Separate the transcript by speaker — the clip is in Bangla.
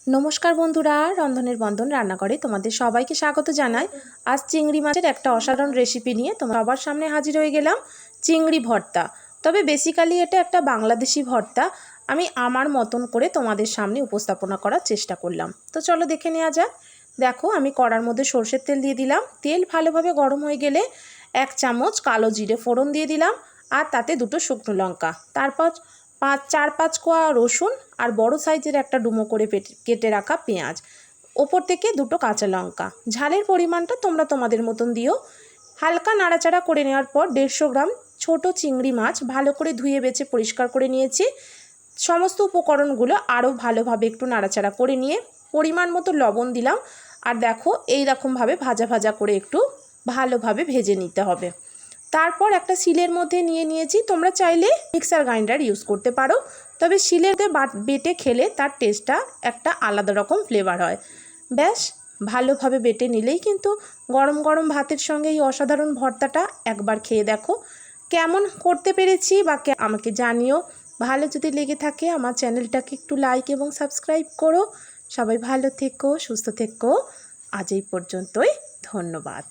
Speaker 1: নমস্কার বন্ধুরা, রন্ধনের বন্ধন রান্নাঘরে তোমাদের সবাইকে স্বাগত জানাই। আজ চিংড়ি মাছের একটা অসাধারণ রেসিপি নিয়ে তোমার সবার সামনে হাজির হয়ে গেলাম। চিংড়ি ভর্তা। তবে বেসিক্যালি এটা একটা বাংলাদেশি ভর্তা। আমি আমার মতন করে তোমাদের সামনে উপস্থাপনা করার চেষ্টা করলাম। তো চলো দেখে নেওয়া যাক। দেখো, আমি কড়ার মধ্যে সরষের তেল দিয়ে দিলাম। তেল ভালোভাবে গরম হয়ে গেলে 1 চামচ কালো জিরে ফোড়ন দিয়ে দিলাম, আর তাতে 2টো শুকনো লঙ্কা, তারপর 4-5 কোয়া রসুন আর বড় সাইজের একটা ডুমো করে কেটে রাখা পেঁয়াজ, ওপর থেকে 2টো কাঁচা লঙ্কা। ঝালের পরিমাণটা তোমরা তোমাদের মতন দিও। হালকা নাড়াচাড়া করে নেওয়ার পর 150 গ্রাম ছোট চিংড়ি মাছ ভালো করে ধুয়ে বেছে পরিষ্কার করে নিয়েছি। সমস্ত উপকরণগুলো আরও ভালোভাবে একটু নাড়াচাড়া করে নিয়ে পরিমাণ মতো লবণ দিলাম। আর দেখো, এই রকমভাবে ভাজা ভাজা করে একটু ভালোভাবে ভেজে নিতে হবে। তারপর একটা শিলের মধ্যে নিয়েছি। তোমরা চাইলে মিক্সার গ্রাইন্ডার ইউজ করতে পারো, তবে শিলেতে বেটে খেলে তার টেস্টটা একটা আলাদা রকম ফ্লেভার হয়। ব্যাস, ভালোভাবে বেটে নিলেই কিন্তু গরম গরম ভাতের সঙ্গে এই অসাধারণ ভর্তাটা একবার খেয়ে দেখো কেমন করতে পেরেছি, বা আমাকে জানিও। ভালো যদি লেগে থাকে আমার চ্যানেলটাকে একটু লাইক এবং সাবস্ক্রাইব করো। সবাই ভালো থেকো, সুস্থ থেকো। আজ এই পর্যন্তই, ধন্যবাদ।